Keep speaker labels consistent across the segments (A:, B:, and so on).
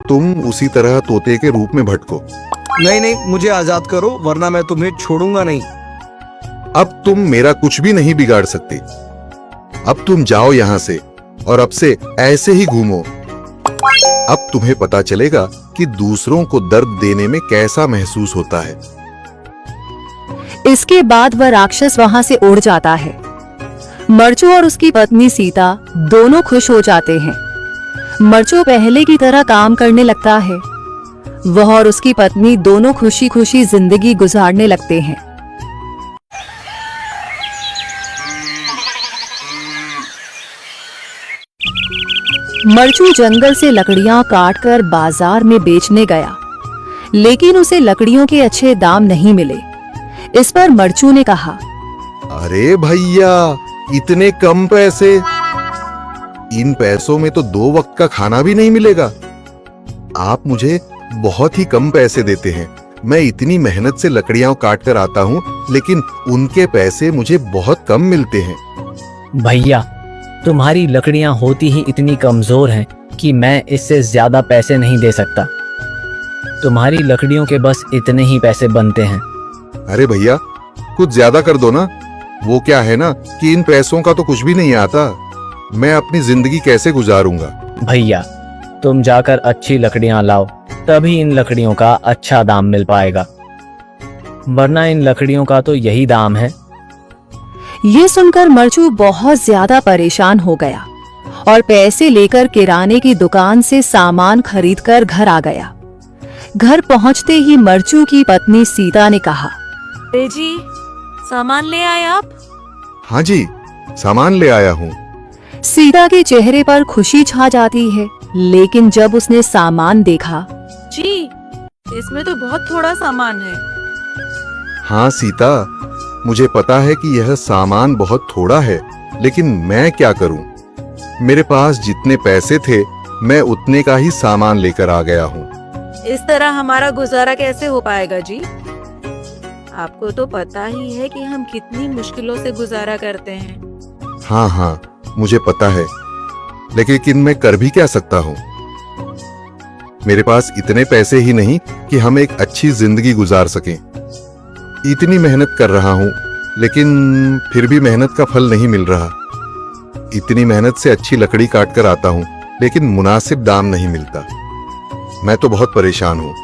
A: तुम उसी तरह तोते के रूप में भटको।
B: नहीं नहीं, मुझे आजाद करो वरना मैं तुम्हें छोड़ूंगा नहीं।
A: अब तुम मेरा कुछ भी नहीं बिगाड़ सकते। अब तुम जाओ यहाँ से और अब से ऐसे ही घूमो। अब तुम्हें पता चलेगा कि दूसरों को दर्द देने में कैसा महसूस होता है।
C: इसके बाद वह राक्षस वहां से उड़ जाता है। मरचू और उसकी पत्नी सीता दोनों खुश हो जाते हैं। मरचू पहले की तरह काम करने लगता है। वह और उसकी पत्नी दोनों खुशी खुशी जिंदगी गुजारने लगते हैं। मरचू जंगल से लकड़ियां काटकर बाजार में बेचने गया, लेकिन उसे लकड़ियों के अच्छे दाम नहीं मिले। इस पर मरचू ने कहा,
A: अरे भैया, इतने कम पैसे? इन पैसों में तो 2 वक्त का खाना भी नहीं मिलेगा। आप मुझे बहुत ही कम पैसे देते हैं। मैं इतनी मेहनत से लकड़ियां काट कर आता हूँ, लेकिन उनके पैसे मुझे बहुत कम मिलते हैं।
D: भैया, तुम्हारी लकड़ियां होती ही इतनी कमजोर हैं कि मैं इससे ज्यादा पैसे नहीं दे सकता। तुम्हारी लकड़ियों के बस इतने ही पैसे बनते हैं।
A: अरे भैया, कुछ ज्यादा कर दो ना। वो क्या है ना कि इन पैसों का तो कुछ भी नहीं आता। मैं अपनी जिंदगी कैसे गुजारूंगा?
D: भैया, तुम जाकर अच्छी लकड़ियां लाओ, तभी इन लकड़ियों का अच्छा दाम मिल पाएगा, वरना इन लकड़ियों का तो यही दाम है।
C: ये सुनकर मरचू बहुत ज्यादा परेशान हो गया और पैसे लेकर किराने की दुकान से सामान खरीदकर घर आ गया। घर पहुंचते ही मरचू की पत्नी सीता ने कहा,
E: अरे जी, सामान ले आए आप?
A: हाँ जी, सामान ले आया हूँ।
C: सीता के चेहरे पर खुशी छा जाती है, लेकिन जब उसने सामान देखा,
E: जी, इसमें तो बहुत थोड़ा सामान है।
A: हाँ सीता, मुझे पता है कि यह सामान बहुत थोड़ा है, लेकिन मैं क्या करूं? मेरे पास जितने पैसे थे, मैं उतने का ही सामान लेकर आ गया हूँ।
E: इस तरह हमारा गुजारा कैसे हो पाएगा जी? आपको तो पता ही है कि हम कितनी मुश्किलों से गुजारा करते हैं।
A: हाँ हाँ, मुझे पता है, लेकिन मैं कर भी क्या सकता हूँ? मेरे पास इतने पैसे ही नहीं कि हम एक अच्छी जिंदगी गुजार सकें। इतनी मेहनत कर रहा हूँ, लेकिन फिर भी मेहनत का फल नहीं मिल रहा। इतनी मेहनत से अच्छी लकड़ी काट कर आता हूँ, लेकिन मुनासिब दाम नहीं मिलता। मैं तो बहुत परेशान हूँ।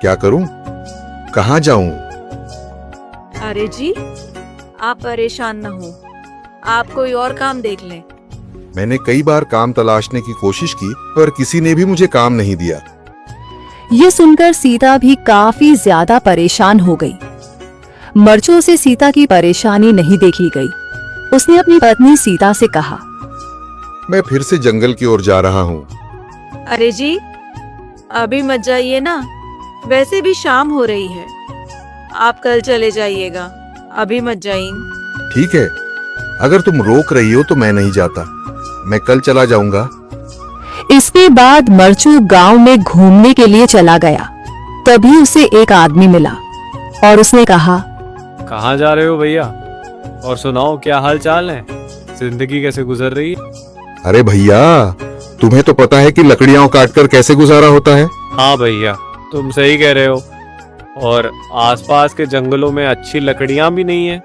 A: क्या करूँ? कहाँ जाऊँ?
E: अरे जी, आप परेशान न हो, आप कोई और काम देख लें।
A: मैंने कई बार काम तलाशने की कोशिश की, पर किसी ने भी मुझे काम नहीं दिया।
C: ये सुनकर सीता भी काफी ज्यादा परेशान हो गई। मरचू से सीता की परेशानी नहीं देखी गई। उसने अपनी पत्नी सीता से कहा,
A: मैं फिर से जंगल की ओर जा रहा हूँ।
E: अरे जी, अभी मत जाइए ना, वैसे भी शाम हो रही है। आप कल चले जाइएगा, अभी मत जाइए।
A: ठीक है, अगर तुम रोक रही हो तो मैं नहीं जाता। मैं कल चला जाऊंगा।
C: इसके बाद मरचू गांव में घूमने के लिए चला गया। तभी उसे एक आदमी मिला और उसने कहा,
F: कहाँ जा रहे हो भैया? और सुनाओ, क्या हाल चाल है? जिंदगी कैसे गुजर रही है?
A: अरे भैया, तुम्हें तो पता है कि लकड़ियां काटकर कैसे गुजारा होता है।
F: हाँ भैया, तुम सही कह रहे हो। और आसपास के जंगलों में अच्छी लकड़ियां भी नहीं है।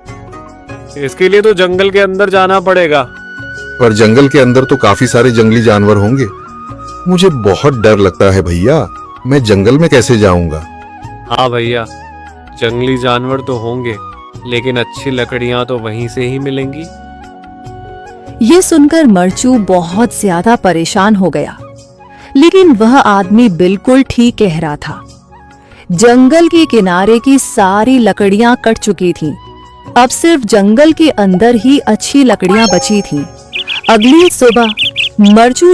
F: इसके लिए तो जंगल के अंदर जाना पड़ेगा।
A: पर जंगल के अंदर तो काफी सारे जंगली जानवर होंगे। मुझे बहुत डर लगता है भैया, मैं जंगल में कैसे जाऊंगा?
F: हाँ भैया, जंगली जानवर तो होंगे, लेकिन अच्छी लकड़ियां तो वहीं से ही मिलेंगी।
C: ये सुनकर मरचू बहुत ज्यादा परेशान हो गया, लेकिन वह आदमी बिल्कुल ठीक कह रहा था। जंगल के किनारे की सारी लकड़ियां कट चुकी थीं। अब सिर्फ जंगल के अंदर ही अच्छी लकड़ियां बची थीं। अगली सुबह मरचू